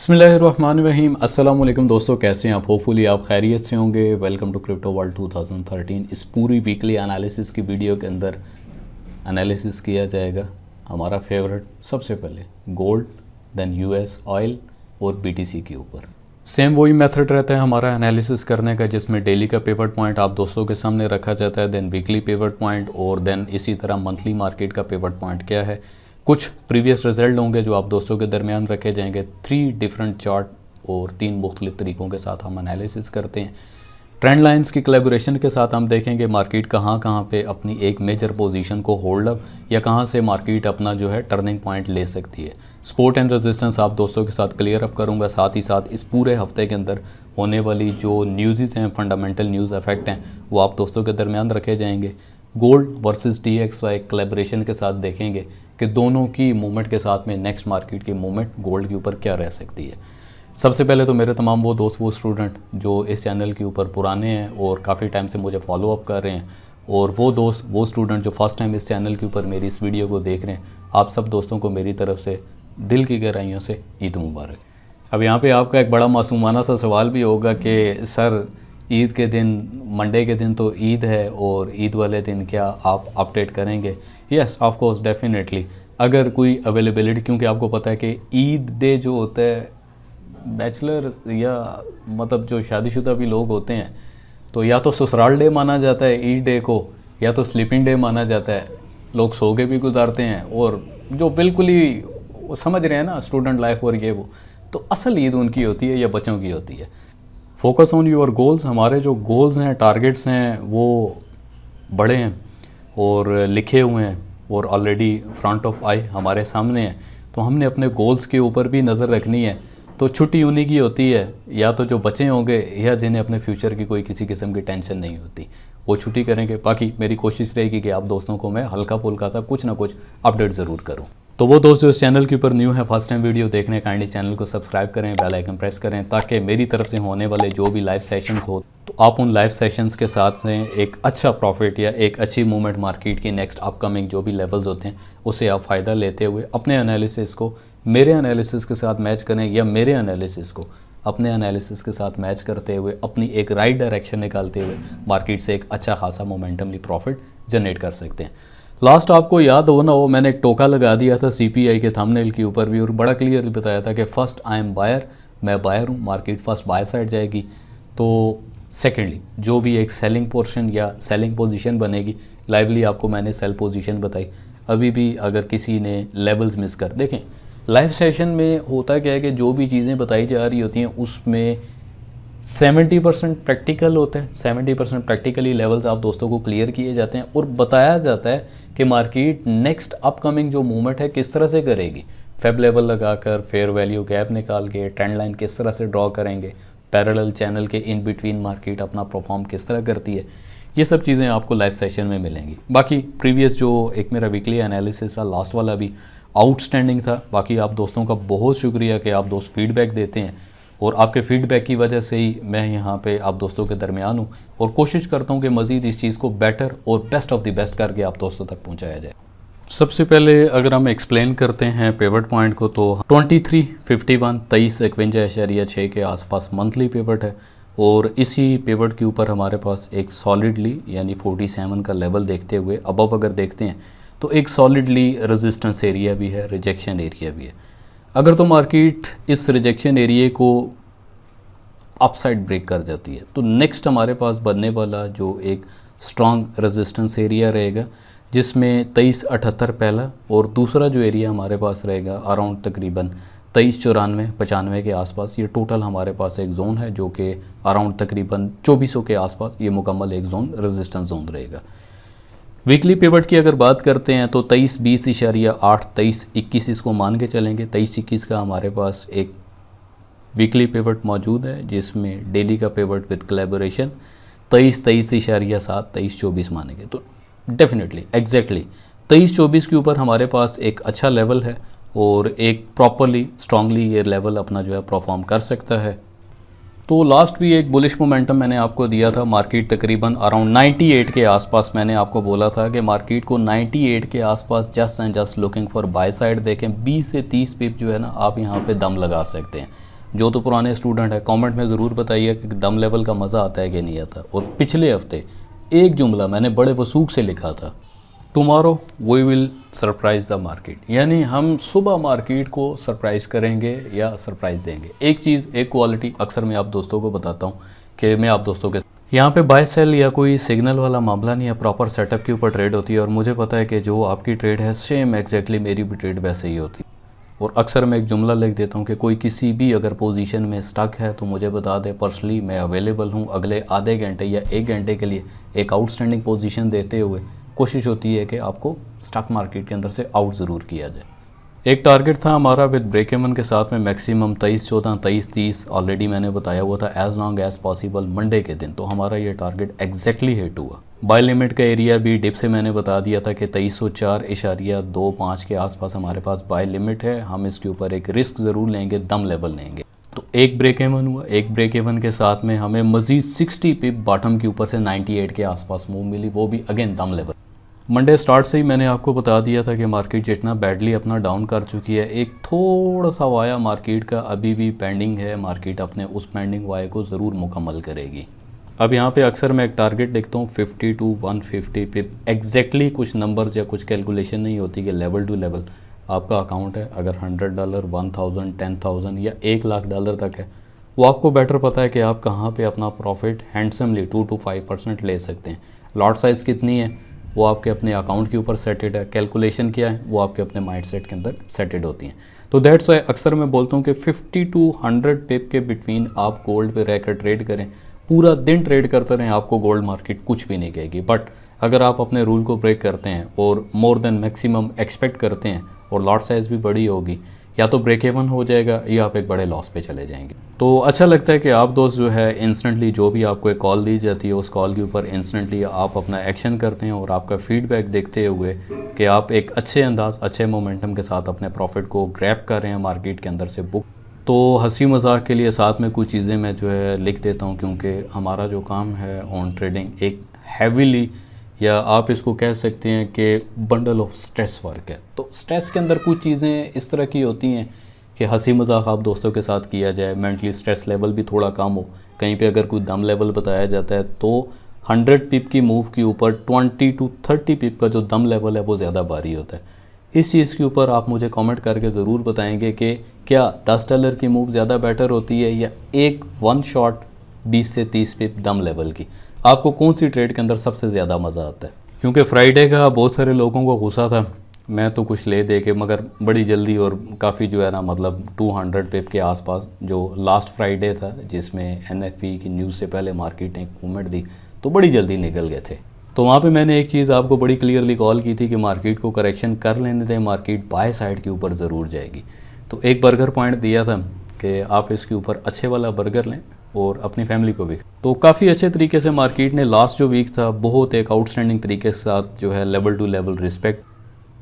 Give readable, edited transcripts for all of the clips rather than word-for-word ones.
बिस्मिल्लाहिर्रहमानिर्रहीम। अस्सलाम वालेकुम दोस्तों, कैसे हैं आप? होपफुली आप खैरियत से होंगे। Welcome to crypto world 2013। इस पूरी वीकली एनालिसिस की वीडियो के अंदर एनालिसिस किया जाएगा हमारा फेवरेट, सबसे पहले गोल्ड, देन यूएस ऑयल और बीटीसी के ऊपर। सेम वही मेथड रहता है हमारा एनालिसिस करने का, जिसमें डेली का पिवट पॉइंट आप दोस्तों के सामने रखा जाता है, देन वीकली पिवट पॉइंट और देन इसी तरह मंथली मार्केट का पिवट पॉइंट क्या है। कुछ प्रीवियस रिजल्ट होंगे जो आप दोस्तों के दरमियान रखे जाएंगे। 3 डिफरेंट चार्ट और 3 मुख्तलिफ तरीक़ों के साथ हम एनालिसिस करते हैं। ट्रेंड लाइंस की कोलैबोरेशन के साथ हम देखेंगे मार्केट कहाँ पे अपनी एक मेजर पोजीशन को होल्ड अप या कहाँ से मार्केट अपना जो है टर्निंग पॉइंट ले सकती है। सपोर्ट एंड रेजिस्टेंस आप दोस्तों के साथ क्लियर अप करूँगा। साथ ही साथ इस पूरे हफ्ते के अंदर होने वाली जो न्यूज़ हैं, फंडामेंटल न्यूज़ इफेक्ट हैं, वो आप दोस्तों के दरमियान रखे जाएंगे। गोल्ड वर्सेस DXY कोलैबोरेशन के साथ देखेंगे कि दोनों की मूवमेंट के साथ में नेक्स्ट मार्केट की मूवमेंट गोल्ड के ऊपर क्या रह सकती है। सबसे पहले तो मेरे तमाम वो दोस्त, वो स्टूडेंट जो इस चैनल के ऊपर पुराने हैं और काफ़ी टाइम से मुझे फॉलो अप कर रहे हैं, और वो दोस्त, वो स्टूडेंट जो फर्स्ट टाइम इस चैनल के ऊपर मेरी इस वीडियो को देख रहे हैं, आप सब दोस्तों को मेरी तरफ से दिल की गहराइयों से ईद मुबारक। अब यहाँ पे आपका एक बड़ा मासूमाना सा सवाल भी होगा कि सर, ईद के दिन, मंडे के दिन तो ईद है और ईद वाले दिन क्या आप अपडेट करेंगे? Yes, of course, definitely. अगर कोई अवेलेबिलिटी, क्योंकि आपको पता है कि ईद डे जो होता है, बैचलर या मतलब जो शादीशुदा भी लोग होते हैं, तो या तो ससुराल डे माना जाता है ईद डे को, या तो स्लीपिंग डे माना जाता है। लोग सो के भी गुजारते हैं, और जो बिल्कुल ही समझ रहे हैं ना स्टूडेंट लाइफ और ये वो, तो असल ईद उनकी होती है या बच्चों की होती है। Focus on your goals. हमारे जो गोल्स हैं, टारगेट्स हैं, वो बड़े हैं और लिखे हुए हैं और ऑलरेडी फ्रंट ऑफ आई हमारे सामने हैं। तो हमने अपने गोल्स के ऊपर भी नज़र रखनी है। तो छुट्टी उन्हीं की होती है, या तो जो बच्चे होंगे या जिन्हें अपने फ्यूचर की कोई किसी किस्म की टेंशन नहीं होती, वो छुट्टी करेंगे। बाकी मेरी कोशिश रहेगी कि आप दोस्तों को मैं हल्का फुल्का सा कुछ ना कुछ अपडेट ज़रूर करूँ। तो वो दोस्त जो इस चैनल के ऊपर न्यू है, फर्स्ट टाइम वीडियो देखने, काइंडली चैनल को सब्सक्राइब करें, बेल आइकन प्रेस करें, ताकि मेरी तरफ से होने वाले जो भी लाइव सेशंस हो, तो आप उन लाइव सेशंस के साथ में एक अच्छा प्रॉफिट या एक अच्छी मूवमेंट मार्केट की नेक्स्ट अपकमिंग जो भी लेवल्स होते हैं, उससे आप फ़ायदा लेते हुए अपने एनालिसिस को मेरे एनालिसिस के साथ मैच करें, या मेरे एनालिसिस को अपने एनालिसिस के साथ मैच करते हुए अपनी एक राइट डायरेक्शन निकालते हुए मार्केट से एक अच्छा खासा मोमेंटमली प्रॉफिट जनरेट कर सकते हैं। लास्ट आपको याद हो ना हो, मैंने एक टोका लगा दिया था CPI के थंबनेल के ऊपर भी, और बड़ा क्लियरली बताया था कि फर्स्ट आई एम बायर, मैं बायर हूँ, मार्केट फर्स्ट बाय साइड जाएगी, तो सेकेंडली जो भी एक सेलिंग पोर्शन या सेलिंग पोजीशन बनेगी, लाइवली आपको मैंने सेल पोजीशन बताई। अभी भी अगर किसी ने लेवल्स मिस कर देखें, लाइव सेशन में होता क्या है कि जो भी चीज़ें बताई जा रही होती हैं उसमें 70% प्रैक्टिकल होता है। 70% प्रैक्टिकली लेवल्स आप दोस्तों को क्लियर किए जाते हैं और बताया जाता है कि मार्केट नेक्स्ट अपकमिंग जो मूवमेंट है किस तरह से करेगी। फेब लेवल लगाकर, फेयर वैल्यू गैप निकाल के, ट्रेंड लाइन किस तरह से ड्रॉ करेंगे, पैरेलल चैनल के इन बिटवीन मार्केट अपना परफॉर्म किस तरह करती है, ये सब चीज़ें आपको लाइव सेशन में मिलेंगी। बाकी प्रीवियस जो एक मेरा वीकली एनालिसिस था, लास्ट वाला भी आउटस्टैंडिंग था। बाकी आप दोस्तों का बहुत शुक्रिया कि आप दोस्त फीडबैक देते हैं, और आपके फीडबैक की वजह से ही मैं यहाँ पे आप दोस्तों के दरमियान हूँ, और कोशिश करता हूँ कि मज़ीद इस चीज़ को बेटर और बेस्ट ऑफ द बेस्ट करके आप दोस्तों तक पहुँचाया जाए। सबसे पहले अगर हम एक्सप्लेन करते हैं पिवट पॉइंट को, तो 2351 2351.6 के आसपास मंथली पिवट है, और इसी पिवट के ऊपर हमारे पास एक सॉलिडली यानी 47 का लेवल देखते हुए अबव अगर देखते हैं तो एक सॉलिडली रेजिस्टेंस एरिया भी है, रिजेक्शन एरिया भी है। अगर तो मार्केट इस रिजेक्शन एरिया को अपसाइड ब्रेक कर जाती है, तो नेक्स्ट हमारे पास बनने वाला जो एक स्ट्रॉन्ग रेजिस्टेंस एरिया रहेगा, जिसमें 2378 पहला, और दूसरा जो एरिया हमारे पास रहेगा अराउंड तकरीबन 2394-95 के आसपास। ये टोटल हमारे पास एक जोन है जो कि अराउंड तकरीबन 2400 के आसपास ये मुकम्मल एक जोन रेजिस्टेंस जोन रहेगा। वीकली पिवट की अगर बात करते हैं तो 2320.8 2321 इसको मान के चलेंगे। 2321 का हमारे पास एक वीकली पिवट मौजूद है, जिसमें डेली का पिवट विद कोलैबोरेशन 23-23.7 23-24 मानेंगे, तो डेफिनेटली एग्जैक्टली 23-24 के ऊपर हमारे पास एक अच्छा लेवल है, और एक प्रॉपरली स्ट्रांगली ये लेवल अपना जो है परफॉर्म कर सकता है। तो लास्ट भी एक बुलिश मोमेंटम मैंने आपको दिया था, मार्केट तकरीबन अराउंड 98 के आसपास मैंने आपको बोला था कि मार्केट को 98 के आसपास just and just looking for by side देखें। 20 से 30 पिप जो है ना, आप यहाँ पे दम लगा सकते हैं। जो तो पुराने स्टूडेंट है कमेंट में ज़रूर बताइए कि दम लेवल का मज़ा आता है कि नहीं आता। और पिछले हफ्ते एक जुमला मैंने बड़े वसूख से लिखा था, tomorrow we will surprise the market, यानी हम सुबह मार्केट को सरप्राइज़ करेंगे या सरप्राइज़ देंगे। एक चीज़, एक क्वालिटी अक्सर मैं आप दोस्तों को बताता हूँ कि मैं आप दोस्तों के यहाँ पे बाय सेल या कोई सिग्नल वाला मामला नहीं है, प्रॉपर सेटअप के ऊपर ट्रेड होती है। और मुझे पता है कि जो आपकी ट्रेड है सेम एग्जैक्टली मेरी भी ट्रेड वैसे ही होती है। और अक्सर मैं एक जुमला लिख देता हूँ कि कोई किसी भी अगर पोजीशन में स्टक है तो मुझे बता दे, पर्सनली मैं अवेलेबल हूँ अगले आधे घंटे या 1 घंटे के लिए एक आउटस्टैंडिंग पोजीशन देते हुए। कोशिश होती है कि आपको स्टॉक मार्केट के अंदर से आउट ज़रूर किया जाए। एक टारगेट था हमारा विद ब्रेक इवन के साथ में मैक्सिमम 23-14, 23-30 ऑलरेडी मैंने बताया हुआ था as long as possible Monday के दिन। तो हमारा ये टारगेट एग्जैक्टली हिट हुआ। बाय लिमिट का एरिया भी डिप से मैंने बता दिया था कि 2304.25 के आसपास हमारे पास बाय लिमिट है। हम इसके ऊपर एक रिस्क ज़रूर लेंगे, दम लेवल लेंगे। तो एक ब्रेक इवन हुआ, एक ब्रेक इवन के साथ में हमें मज़ीद 60 पिप बॉटम के ऊपर से 98 के आसपास मूव मिली, वो भी अगेन दम लेवल। मंडे स्टार्ट से ही मैंने आपको बता दिया था कि मार्केट जितना बैडली अपना डाउन कर चुकी है, एक थोड़ा सा वाया मार्केट का अभी भी पेंडिंग है। मार्केट अपने उस पेंडिंग वाये को ज़रूर मुकम्मल करेगी। अब यहाँ पे अक्सर मैं एक टारगेट देखता हूँ 50 to 150 पिप। एग्जैक्टली कुछ नंबर्स या कुछ कैलकुलेशन नहीं होती कि लेवल टू लेवल आपका अकाउंट है अगर $100, 1000, 10,000 या $1,00,000 तक है, वो आपको बेटर पता है कि आप कहाँ पे अपना प्रॉफिट हैंडसमली 2 to 5% ले सकते हैं। लॉट साइज़ कितनी है वो आपके अपने अकाउंट के ऊपर सेटेड है, कैलकुलेशन क्या है वो आपके अपने माइंडसेट के अंदर सेटेड होती हैं। तो दैट्स वाई अक्सर मैं बोलता हूँ कि 50 to 100 पिप के बिटवीन आप गोल्ड पे रहकर ट्रेड करें, पूरा दिन ट्रेड करते रहें, आपको गोल्ड मार्केट कुछ भी नहीं कहेगी। बट अगर आप अपने रूल को ब्रेक करते हैं और मोर देन मैक्सिमम एक्सपेक्ट करते हैं और लॉट साइज़ भी बड़ी होगी, या तो ब्रेक इवन हो जाएगा या आप एक बड़े लॉस पे चले जाएंगे। तो अच्छा लगता है कि आप दोस्त जो है इंस्टेंटली जो भी आपको एक कॉल दी जाती है उस कॉल के ऊपर इंस्टेंटली आप अपना एक्शन करते हैं और आपका फीडबैक देखते हुए कि आप एक अच्छे अंदाज, अच्छे मोमेंटम के साथ अपने प्रॉफिट को ग्रैब कर रहे हैं मार्केट के अंदर से बुक। तो हंसी मजाक के लिए साथ में कुछ चीज़ें मैं जो है लिख देता हूँ, क्योंकि हमारा जो काम है ऑन ट्रेडिंग एक हैवीली, या आप इसको कह सकते हैं कि बंडल ऑफ स्ट्रेस वर्क है। तो स्ट्रेस के अंदर कुछ चीज़ें इस तरह की होती हैं कि हंसी मजाक आप दोस्तों के साथ किया जाए, मेंटली स्ट्रेस लेवल भी थोड़ा कम हो। कहीं पे अगर कोई दम लेवल बताया जाता है तो 100 पिप की मूव के ऊपर 20 to 30 पिप का जो दम लेवल है वो ज़्यादा भारी होता है। इस चीज़ के ऊपर आप मुझे कमेंट करके ज़रूर बताएंगे कि क्या $10 की मूव ज़्यादा बेटर होती है या एक वन शॉट 20 से 30 पिप दम लेवल की। आपको कौन सी ट्रेड के अंदर सबसे ज़्यादा मज़ा आता है? क्योंकि फ्राइडे का बहुत सारे लोगों को गुस्सा था, मैं तो कुछ ले दे के मगर बड़ी जल्दी और काफ़ी जो है ना मतलब 200 पिप के आसपास जो लास्ट फ्राइडे था जिसमें NFP की न्यूज़ से पहले मार्केट ने एक मूवमेंट दी तो बड़ी जल्दी निकल गए थे। तो वहाँ पे मैंने एक चीज़ आपको बड़ी क्लियरली कॉल की थी कि मार्केट को करेक्शन कर लेने दें, मार्केट बाय साइड के ऊपर ज़रूर जाएगी। तो एक बर्गर पॉइंट दिया था कि आप इसके ऊपर अच्छे वाला बर्गर लें और अपनी फैमिली को भी। तो काफ़ी अच्छे तरीके से मार्केट ने लास्ट जो वीक था बहुत एक आउटस्टैंडिंग तरीके के साथ जो है लेवल टू लेवल रिस्पेक्ट।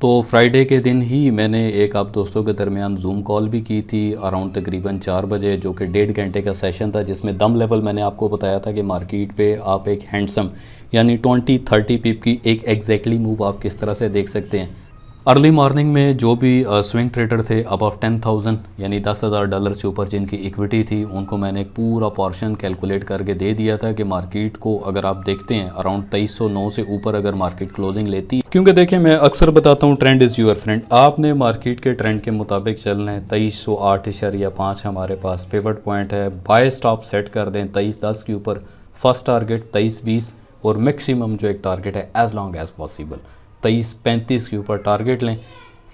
तो फ्राइडे के दिन ही मैंने एक आप दोस्तों के दरमियान जूम कॉल भी की थी अराउंड तकरीबन 4 बजे, जो कि 1.5 घंटे का सेशन था, जिसमें दम लेवल मैंने आपको बताया था कि मार्केट पे आप एक हैंडसम यानी 20-30 पिप की एक एग्जैक्टली मूव आप किस तरह से देख सकते हैं। अर्ली मॉर्निंग में जो भी स्विंग ट्रेडर थे अबव 10,000 यानी $10,000 से ऊपर जिनकी इक्विटी थी उनको मैंने एक पूरा पोर्शन कैलकुलेट करके दे दिया था कि मार्केट को अगर आप देखते हैं अराउंड 2309 से ऊपर अगर मार्केट क्लोजिंग लेती है, क्योंकि देखिए मैं अक्सर बताता हूँ ट्रेंड इज़ यूर फ्रेंड, आपने मार्केट के ट्रेंड के मुताबिक चलना है। 2308.5 हमारे पास पिवट पॉइंट है, बाय स्टॉप सेट कर दें 2310 के ऊपर, फर्स्ट टारगेट 2320 और मैक्सिमम जो एक टारगेट है एज लॉन्ग एज पॉसिबल 2335 के ऊपर टारगेट लें।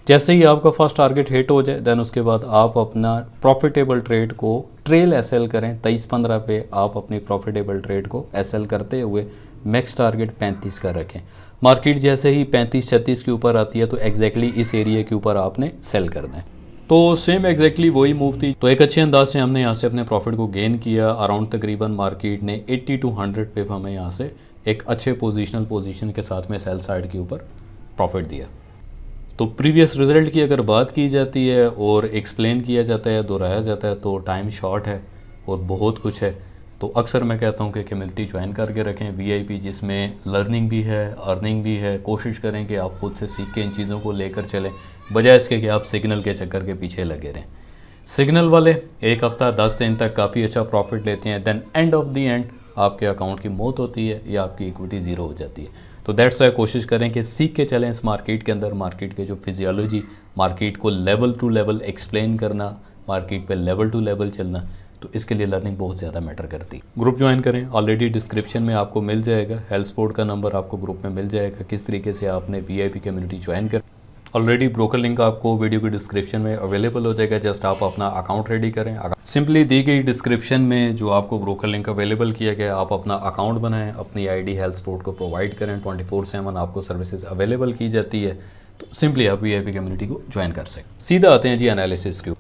जैसे ही आपका फर्स्ट टारगेट हिट हो जाए देन उसके बाद आप अपना प्रॉफिटेबल ट्रेड को ट्रेल एसएल करें। 2315 पे आप अपनी प्रॉफिटेबल ट्रेड को एसएल करते हुए नेक्स्ट टारगेट 35 का रखें। मार्केट जैसे ही 35-36 के ऊपर आती है तो एग्जैक्टली इस एरिया के ऊपर आपने सेल कर दें। तो सेम एग्जैक्टली वही मूव थी। तो एक अच्छे अंदाज से हमने यहाँ से अपने प्रॉफिट को गेन किया। अराउंड तकरीबन मार्केट ने 80 to 100 पे हमें यहाँ से एक अच्छे पोजीशन के साथ में सेल साइड के ऊपर प्रॉफिट दिया। तो प्रीवियस रिजल्ट की अगर बात की जाती है और एक्सप्लेन किया जाता है, दोहराया जाता है तो टाइम शॉर्ट है और बहुत कुछ है। तो अक्सर मैं कहता हूँ कि कम्युनिटी ज्वाइन करके रखें VIP, जिसमें लर्निंग भी है, अर्निंग भी है। कोशिश करें कि आप खुद से सीख के इन चीज़ों को लेकर चलें, बजाय इसके कि आप सिग्नल के चक्कर के पीछे लगे रहें। सिग्नल वाले एक हफ्ता 10 दिन तक काफ़ी अच्छा प्रॉफिट लेते हैं, then end of the end आपके अकाउंट की मौत होती है या आपकी इक्विटी ज़ीरो हो जाती है। तो दैट्स वाई कोशिश करें कि सीख के चलें इस मार्केट के अंदर, मार्केट के जो फिजियोलॉजी, मार्केट को लेवल टू लेवल एक्सप्लेन करना, मार्केट पे लेवल टू लेवल चलना, तो इसके लिए लर्निंग बहुत ज़्यादा मैटर करती है। ग्रुप ज्वाइन करें, ऑलरेडी डिस्क्रिप्शन में आपको मिल जाएगा, हेल्थ स्पोर्ट का नंबर आपको ग्रुप में मिल जाएगा, किस तरीके से आपने VIP कम्युनिटी ज्वाइन कर। ऑलरेडी ब्रोकर लिंक आपको वीडियो की डिस्क्रिप्शन में अवेलेबल हो जाएगा, जस्ट आप अपना अकाउंट रेडी करें। सिंपली दी गई डिस्क्रिप्शन में जो आपको ब्रोकर लिंक अवेलेबल किया गया, आप अपना अकाउंट बनाएं, अपनी ID हेल्थ स्पोर्ट को प्रोवाइड करें, 24/7 आपको सर्विसेज अवेलेबल की जाती है, तो सिंपली आप VIP कम्युनिटी को ज्वाइन कर सकते। सीधा आते हैं जी एनालिसिस के,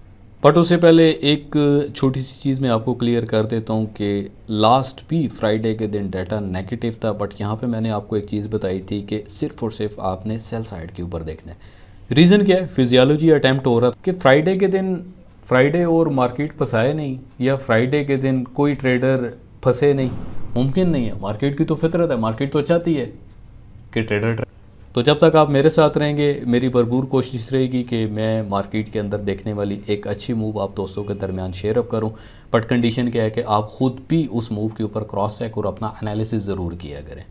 बट उससे पहले एक छोटी सी चीज़ मैं आपको क्लियर कर देता हूँ कि लास्ट भी फ्राइडे के दिन डाटा नेगेटिव था, बट यहाँ पे मैंने आपको एक चीज़ बताई थी कि सिर्फ और सिर्फ आपने सेल साइड के ऊपर देखना है। रीज़न क्या है, फिजियोलॉजी अटैम्प्ट हो रहा था कि फ्राइडे के दिन फ्राइडे और मार्केट फंसाए नहीं, या फ्राइडे के दिन कोई ट्रेडर फंसे नहीं, मुमकिन नहीं है। मार्केट की तो फितरत है, मार्केट तो चाहती है कि ट्रेडर। तो जब तक आप मेरे साथ रहेंगे, मेरी भरपूर कोशिश रहेगी कि मैं मार्केट के अंदर देखने वाली एक अच्छी मूव आप दोस्तों के दरमियान शेयर अप करूं, बट कंडीशन क्या है कि आप ख़ुद भी उस मूव के ऊपर क्रॉस चेक और अपना एनालिसिस ज़रूर किया करें।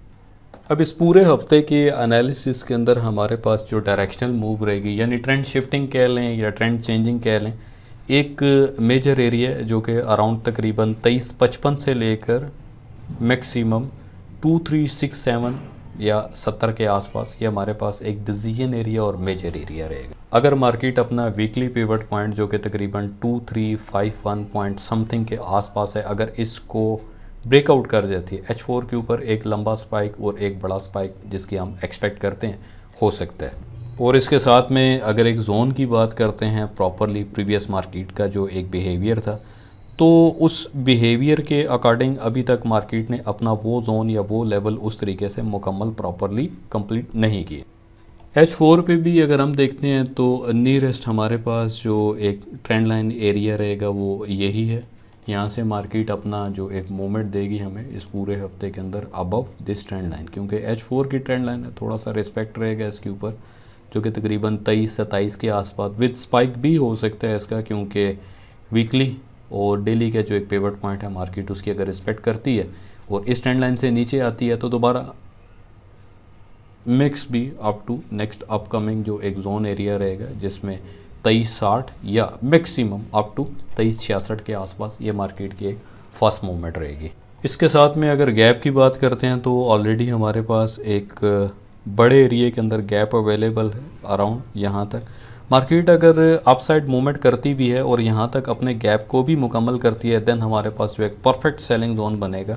अब इस पूरे हफ्ते के एनालिसिस के अंदर हमारे पास जो डायरेक्शनल मूव रहेगी, यानी ट्रेंड शिफ्टिंग कह लें या ट्रेंड चेंजिंग कह लें, एक मेजर एरिया जो कि अराउंड तकरीबन 23.55 से लेकर मैक्सिमम 2367 या 70 के आसपास, ये हमारे पास एक डिसीजन एरिया और मेजर एरिया रहेगा। अगर मार्केट अपना वीकली पिवट पॉइंट जो कि तकरीबन 2351 पॉइंट समथिंग के आसपास है, अगर इसको ब्रेकआउट कर जाती है H4 के ऊपर, एक लंबा स्पाइक और एक बड़ा स्पाइक जिसकी हम एक्सपेक्ट करते हैं हो सकता है। और इसके साथ में अगर एक जोन की बात करते हैं, प्रॉपरली प्रीवियस मार्केट का जो एक बिहेवियर था, तो उस बिहेवियर के अकॉर्डिंग अभी तक मार्केट ने अपना वो जोन या वो लेवल उस तरीके से मुकम्मल प्रॉपरली कंप्लीट नहीं किए। H4 पे भी अगर हम देखते हैं तो नियरेस्ट हमारे पास जो एक ट्रेंड लाइन एरिया रहेगा वो यही है। यहाँ से मार्केट अपना जो एक मूवमेंट देगी हमें इस पूरे हफ्ते के अंदर अबव दिस ट्रेंड लाइन, क्योंकि H4 की ट्रेंड लाइन है, थोड़ा सा रिस्पेक्ट रहेगा इसके ऊपर, जो कि तकरीबन 23-27 के आसपास विद स्पाइक भी हो सकता है इसका, क्योंकि वीकली और डेली का जो एक पिवट पॉइंट है मार्केट उसकी अगर रिस्पेक्ट करती है और इस ट्रेंड लाइन से नीचे आती है तो दोबारा मिक्स भी अप टू नेक्स्ट अपकमिंग जो एक जोन एरिया रहेगा, जिसमें 2360 या मैक्सिमम अप टू 2366 के आसपास ये मार्केट की एक फर्स्ट मूवमेंट रहेगी। इसके साथ में अगर गैप की बात करते हैं तो ऑलरेडी हमारे पास एक बड़े एरिया के अंदर गैप अवेलेबल है अराउंड यहाँ तक। मार्केट अगर अपसाइड मूवमेंट करती भी है और यहाँ तक अपने गैप को भी मुकम्मल करती है, देन हमारे पास जो एक परफेक्ट सेलिंग जोन बनेगा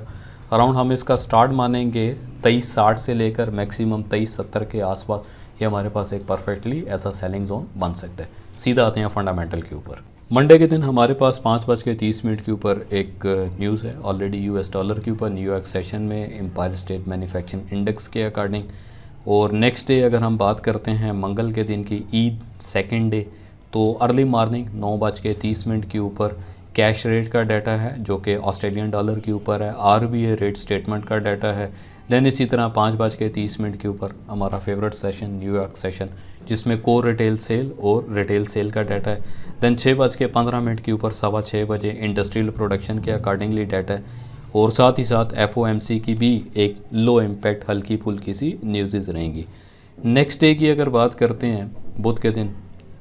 अराउंड, हम इसका स्टार्ट मानेंगे 2360 से लेकर मैक्सिमम 2370 के आसपास, ये हमारे पास एक परफेक्टली ऐसा सेलिंग जोन बन सकता है। सीधा आते हैं फंडामेंटल के ऊपर। मंडे के दिन हमारे पास 5:30 के ऊपर एक न्यूज़ है ऑलरेडी US डॉलर के ऊपर, न्यूयॉर्क सेशन में एम्पायर स्टेट मैन्युफैक्चरिंग इंडेक्स के अकॉर्डिंग। और नेक्स्ट डे अगर हम बात करते हैं मंगल के दिन की, ईद सेकेंड डे, तो अर्ली मॉर्निंग 9:30 के ऊपर कैश रेट का डाटा है जो कि ऑस्ट्रेलियन डॉलर के ऊपर है, RBI रेट स्टेटमेंट का डाटा है। देन इसी तरह 5:30 के ऊपर हमारा फेवरेट सेशन न्यूयॉर्क सेशन, जिसमें कोर रिटेल सेल और रिटेल सेल का डाटा है। देन 6:15 के ऊपर 6:15 बजे इंडस्ट्रियल प्रोडक्शन के अकॉर्डिंगली डाटा है, और साथ ही साथ FOMC की भी एक लो इम्पैक्ट हल्की फुल्की सी न्यूज़ रहेंगी। नेक्स्ट डे की अगर बात करते हैं बुध के दिन,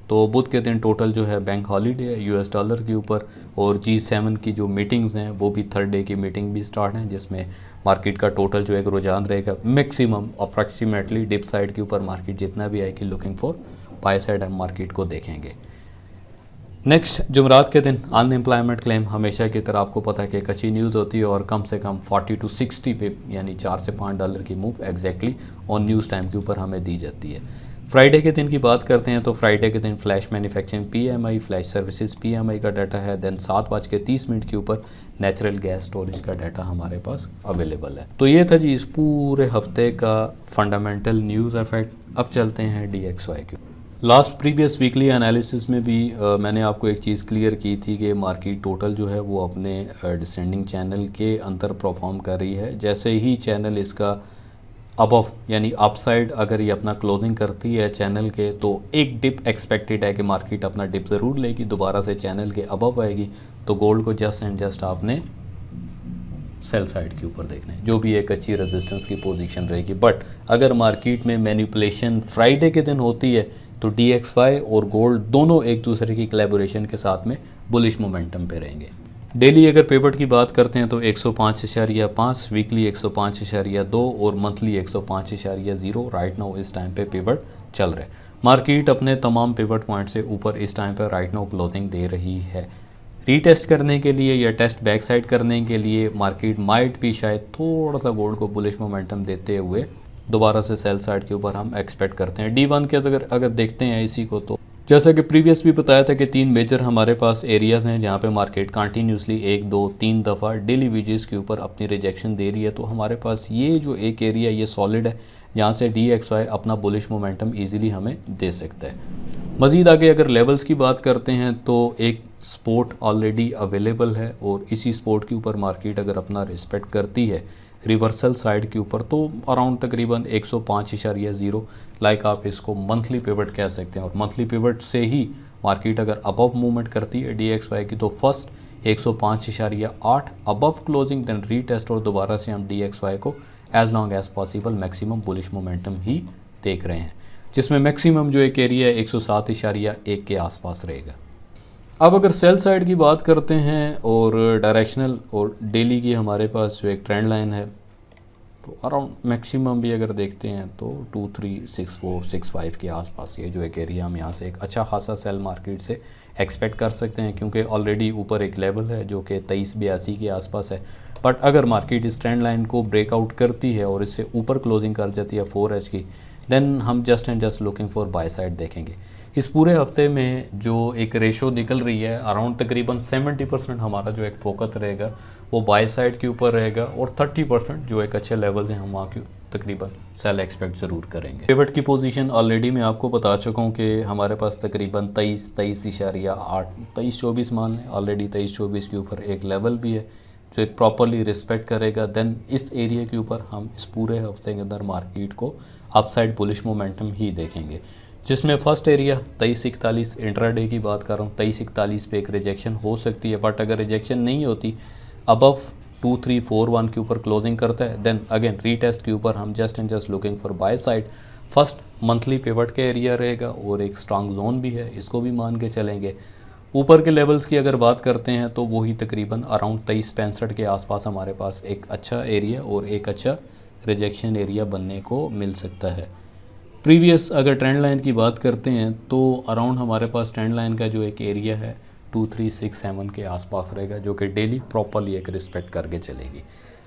तो बुध के दिन टोटल जो है बैंक हॉलीडे है US डॉलर के ऊपर, और G7 की जो मीटिंग्स हैं वो भी थर्ड डे की मीटिंग भी स्टार्ट हैं, जिसमें मार्केट का टोटल जो एक रुझान रहेगा मैक्सिमम अप्रॉक्सीमेटली डिप साइड के ऊपर मार्केट जितना भी आएगी लुकिंग फॉर बाय साइड हम मार्केट को देखेंगे। नेक्स्ट जुमरात के दिन अनएम्प्लॉयमेंट क्लेम हमेशा की तरह आपको पता है कि एक अच्छी न्यूज़ होती है, और कम से कम 40 to 60 पे यानी $4 से $5 की move exactly on news time के ऊपर हमें दी जाती है। फ्राइडे के दिन की बात करते हैं तो फ्राइडे के दिन flash manufacturing PMI, flash services PMI का डाटा है। देन 7:30 के ऊपर नेचुरल गैस स्टोरेज का डाटा हमारे पास अवेलेबल है। तो ये था जी इस पूरे हफ्ते का फंडामेंटल न्यूज़ इफेक्ट। अब चलते हैं DXY के। लास्ट प्रीवियस वीकली एनालिसिस में भी मैंने आपको एक चीज़ क्लियर की थी कि मार्केट टोटल जो है वो अपने डिसेंडिंग चैनल के अंदर परफॉर्म कर रही है। जैसे ही चैनल इसका अबव यानी अपसाइड अगर ये अपना क्लोजिंग करती है चैनल के, तो एक डिप एक्सपेक्टेड है कि मार्केट अपना डिप ज़रूर लेगी, दोबारा से चैनल के अबव आएगी, तो गोल्ड को जस्ट एंड जस्ट आपने सेल साइड के ऊपर देखना है, जो भी एक अच्छी रेजिस्टेंस की पोजीशन रहेगी। बट अगर मार्केट में मैनिपुलेशन फ्राइडे के दिन होती है तो DXY और गोल्ड दोनों एक दूसरे की कोलैबोरेशन के साथ में बुलिश मोमेंटम पे रहेंगे। डेली अगर पिवट की बात करते हैं तो 105.5, वीकली 105.2 और मंथली 105.0 राइट नाउ इस टाइम पे पिवट चल रहे हैं। मार्केट अपने तमाम पिवट पॉइंट से ऊपर इस टाइम पर राइट नाउ क्लोजिंग दे रही है। रीटेस्ट करने के लिए या टेस्ट बैक साइड करने के लिए मार्केट माइट भी शायद थोड़ा सा गोल्ड को बुलिश मोमेंटम देते हुए दोबारा से सेल साइड के ऊपर हम एक्सपेक्ट करते हैं। D1 के अगर देखते हैं इसी को, तो जैसा कि प्रीवियस भी बताया था कि 3 मेजर हमारे पास एरियाज़ हैं जहाँ पे मार्केट कंटिन्यूसली 1, 2, 3 दफ़ा डेली वेजेस के ऊपर अपनी रिजेक्शन दे रही है। तो हमारे पास ये जो एक एरिया ये सॉलिड है जहाँ से DXY अपना बुलिश मोमेंटम ईजिली हमें दे सकता है। मज़ीद आगे अगर लेवल्स की बात करते हैं तो एक सपोर्ट ऑलरेडी अवेलेबल है और इसी सपोर्ट के ऊपर मार्केट अगर अपना रिस्पेक्ट करती है रिवर्सल साइड के ऊपर, तो अराउंड तकरीबन 105.0 लाइक आप इसको मंथली पिवट कह सकते हैं। और मंथली पिवट से ही मार्केट अगर अबव मूवमेंट करती है DXY की, तो first 105.8 above closing, then retest और दोबारा से हम DXY को as long as possible maximum bullish momentum ही देख रहे हैं, जिसमें मैक्सिमम जो एक एरिया है 107.1 के आसपास रहेगा। अब अगर सेल साइड की बात करते हैं और डायरेक्शनल और डेली की हमारे पास जो एक ट्रेंड लाइन है, तो अराउंड मैक्सिमम भी अगर देखते हैं तो 236465 के आसपास ये जो एक एरिया हम यहाँ से एक अच्छा खासा सेल मार्केट से एक्सपेक्ट कर सकते हैं, क्योंकि ऑलरेडी ऊपर एक लेवल है जो कि 2382 के आसपास है। बट अगर मार्केट इस ट्रेंड लाइन को ब्रेकआउट करती है और इससे ऊपर क्लोजिंग कर जाती है 4H की, देन हम just and just looking for by side देखेंगे। इस पूरे हफ्ते में जो एक रेशो निकल रही है अराउंड तकरीबन 70% हमारा जो एक फोकस रहेगा वो बाय साइड के ऊपर रहेगा और 30% जो एक अच्छे लेवल्स हैं हम वहाँ की तकरीबन सेल एक्सपेक्ट ज़रूर करेंगे। पिवट की पोजीशन ऑलरेडी मैं आपको बता चुका हूँ कि हमारे पास तकरीबन 23.8 23-24 मान लें, ऑलरेडी 23-24 के ऊपर एक लेवल भी है जो एक प्रॉपरली रिस्पेक्ट करेगा। देन इस एरिया के ऊपर हम इस पूरे हफ्ते के अंदर मार्केट को अपसाइड बुलिश मोमेंटम ही देखेंगे, जिसमें फर्स्ट एरिया 2341 इंट्राडे की बात कर रहा हूँ। 2341 पे एक रिजेक्शन हो सकती है, बट अगर रिजेक्शन नहीं होती अबव 2341 के ऊपर क्लोजिंग करता है, देन अगेन रीटेस्ट के ऊपर हम just and just looking for by side. First monthly pivot के एरिया रहेगा और एक स्ट्रांग जोन भी है, इसको भी मान के चलेंगे। ऊपर के लेवल्स की अगर बात करते हैं तो वही तकरीबन अराउंड 2365 के आसपास हमारे पास एक अच्छा एरिया और एक अच्छा रिजेक्शन एरिया बनने को मिल सकता है। प्रीवियस अगर ट्रेंड लाइन की बात करते हैं तो अराउंड हमारे पास ट्रेंड लाइन का जो एक एरिया है 2367 के आसपास रहेगा, जो कि डेली प्रॉपरली एक रिस्पेक्ट करके चलेगी।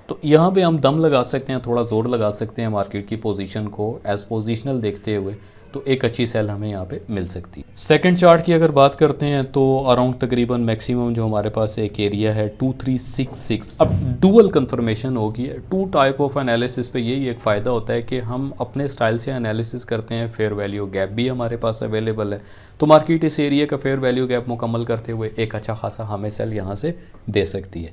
तो यहाँ पे हम दम लगा सकते हैं, थोड़ा ज़ोर लगा सकते हैं मार्केट की पोजीशन को एज पोजिशनल देखते हुए, तो एक अच्छी सेल हमें यहाँ पे मिल सकती है। सेकंड चार्ट की अगर बात करते हैं तो अराउंड तकरीबन मैक्सिमम जो हमारे पास एक एरिया है 2366। अब डुअल कंफर्मेशन होगी, टू टाइप ऑफ एनालिसिस पे यही एक फ़ायदा होता है कि हम अपने स्टाइल से एनालिसिस करते हैं। फेयर वैल्यू गैप भी हमारे पास अवेलेबल है, तो मार्केट इस एरिया का फेयर वैल्यू गैप मुकम्मल करते हुए एक अच्छा खासा हमें सेल यहाँ से दे सकती है।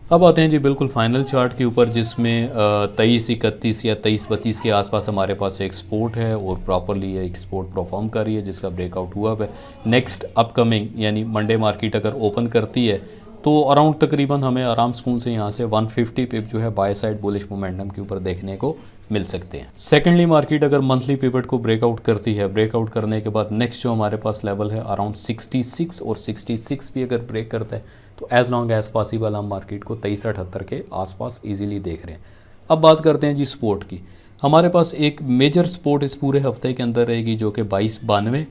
अब आते हैं जी बिल्कुल फाइनल चार्ट के ऊपर, जिसमें 2331 या 2332 के आसपास हमारे पास एक सपोर्ट है और प्रॉपरली एक सपोर्ट परफॉर्म कर रही है, जिसका ब्रेकआउट हुआ है। नेक्स्ट अपकमिंग यानी मंडे मार्केट अगर ओपन करती है तो अराउंड तकरीबन हमें आराम सुकून से यहाँ से 150 पिप जो है बाय साइड बुलिश मोमेंटम के ऊपर देखने को मिल सकते हैं। सेकेंडली मार्केट अगर मंथली पिवट को ब्रेकआउट करती है, ब्रेकआउट करने के बाद नेक्स्ट जो हमारे पास लेवल है अराउंड 66 और 66 भी अगर ब्रेक करता है तो एज लॉन्ग एज पॉसिबल हम मार्केट को 2378 के आसपास इजीली देख रहे हैं। अब बात करते हैं जी सपोर्ट की। हमारे पास एक मेजर सपोर्ट इस पूरे हफ्ते के अंदर रहेगी जो कि 2292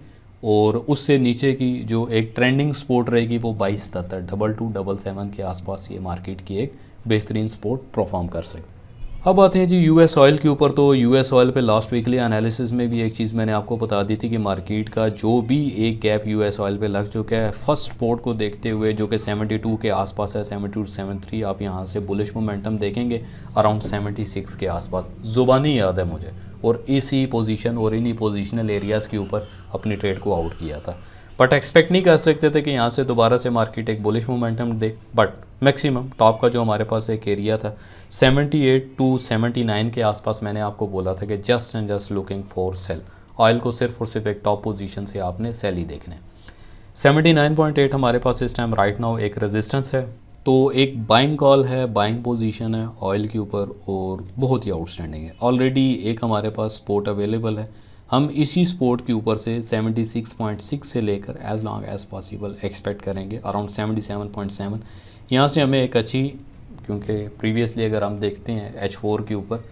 और उससे नीचे की जो एक ट्रेंडिंग सपोर्ट रहेगी वो 2277 2277 के आसपास ये मार्केट की एक बेहतरीन सपोर्ट परफॉर्म कर सकती है। अब आते हैं जी यूएस ऑयल के ऊपर। तो यूएस ऑयल पे लास्ट वीकली एनालिसिस में भी एक चीज़ मैंने आपको बता दी थी कि मार्केट का जो भी एक गैप यूएस ऑयल पे लग चुका है फर्स्ट सपोर्ट को देखते हुए जो कि 72 के आसपास है, 72-73 आप यहाँ से बुलिश मोमेंटम देखेंगे अराउंड 76 के आसपास, ज़ुबानी याद है मुझे, और इसी पोजीशन और इन्हीं पोजीशनल एरियाज़ के ऊपर अपनी ट्रेड को आउट किया था। बट एक्सपेक्ट नहीं कर सकते थे कि यहाँ से दोबारा से मार्केट एक bullish momentum they. But maximum top का जो हमारे पास एक एरिया था 78 टू 79 के आसपास, मैंने आपको बोला था कि just and just looking for sale. Oil को सिर्फ और सिर्फ एक टॉप पोजीशन से आपने सेल ही देखना है। 79.8 हमारे पास इस टाइम राइट नाउ एक रेजिस्टेंस है, तो एक बाइंग कॉल है, बाइंग पोजीशन है ऑयल के ऊपर और बहुत ही आउटस्टैंडिंग है। ऑलरेडी एक हमारे पास स्पोर्ट अवेलेबल है, हम इसी स्पोर्ट के ऊपर से 76.6 से लेकर as long as possible expect करेंगे अराउंड 77.7। यहाँ से हमें एक अच्छी, क्योंकि प्रीवियसली अगर हम देखते हैं H4 के ऊपर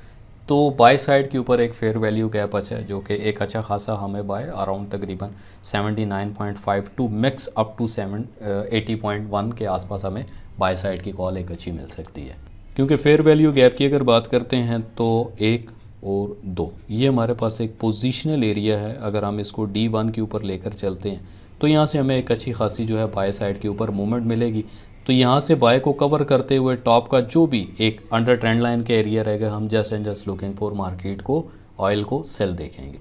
तो बाय साइड के ऊपर एक फेयर वैल्यू गैप अच्छा है, जो कि एक अच्छा खासा हमें बाय अराउंड तकरीबन 79.5 टू मैक्स अप टू 80.1 के आसपास हमें बाय साइड की कॉल एक अच्छी मिल सकती है। क्योंकि फेयर वैल्यू गैप की अगर बात करते हैं तो 1 और 2 ये हमारे पास एक पोजीशनल एरिया है। अगर हम इसको D1 के ऊपर लेकर चलते हैं तो यहाँ से हमें एक अच्छी खासी जो है बाय साइड के ऊपर मूवमेंट मिलेगी। तो यहाँ से बाय को कवर करते हुए टॉप का जो भी एक अंडर ट्रेंड लाइन का एरिया रहेगा, हम just and just looking for market को ऑयल को सेल देखेंगे।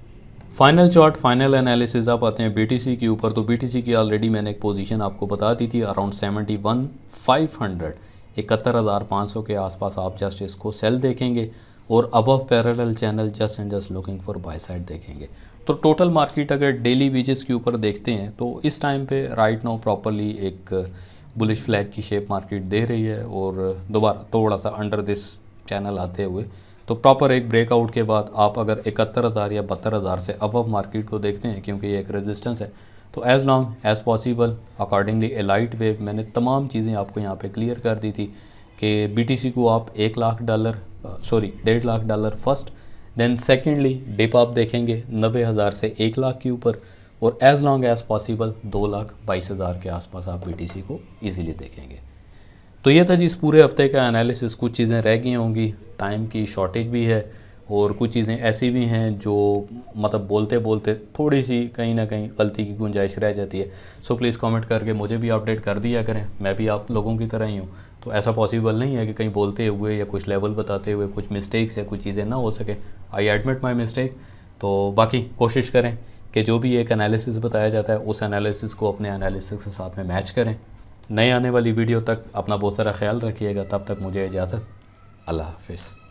फाइनल चार्ट, फाइनल एनालिसिस आप आते हैं BTC के ऊपर। तो BTC की ऑलरेडी मैंने एक पोजीशन आपको बता दी थी अराउंड 71,500 71,500 के आसपास आप जस्ट इसको सेल देखेंगे और above parallel channel just and just looking for by side देखेंगे। तो टोटल मार्केट अगर डेली वेजेस के ऊपर देखते हैं तो इस टाइम पे राइट नाउ प्रॉपरली एक बुलिश फ्लैग की शेप मार्केट दे रही है और दोबारा थोड़ा सा अंडर दिस चैनल आते हुए तो प्रॉपर एक ब्रेकआउट के बाद आप अगर 71,000 या 72,000 से अबव मार्केट को देखते हैं, क्योंकि ये एक रेजिस्टेंस है, तो as long as possible accordingly a light wave, मैंने तमाम चीज़ें आपको यहाँ पे क्लियर कर दी थी कि BTC को आप $1,00,000 $1.5 फर्स्ट, देन सेकेंडली डिप आप देखेंगे 90,000 से 1 लाख के ऊपर और एज़ लॉन्ग एज़ पॉसिबल 2,22,000 के आसपास आप BTC को ईजिली देखेंगे। तो ये था जी इस पूरे हफ्ते का एनालिसिस। कुछ चीज़ें रह गई होंगी, टाइम की शॉर्टेज भी है और कुछ चीज़ें ऐसी भी हैं जो मतलब बोलते बोलते थोड़ी सी कहीं ना कहीं गलती की गुंजाइश रह जाती है। सो प्लीज़ कमेंट करके मुझे भी अपडेट कर दिया करें, मैं भी आप लोगों की तरह ही हूँ। तो ऐसा पॉसिबल नहीं है कि कहीं बोलते हुए या कुछ लेवल बताते हुए कुछ मिस्टेक्स या कुछ चीज़ें ना हो सके। I admit my mistake. तो बाकी कोशिश करें कि जो भी एक एनालिसिस बताया जाता है उस एनालिसिस को अपने एनालिसिस के साथ में मैच करें। नए आने वाली वीडियो तक अपना बहुत सारा ख्याल रखिएगा। तब तक मुझे इजाज़त। अल्लाह हाफिज़।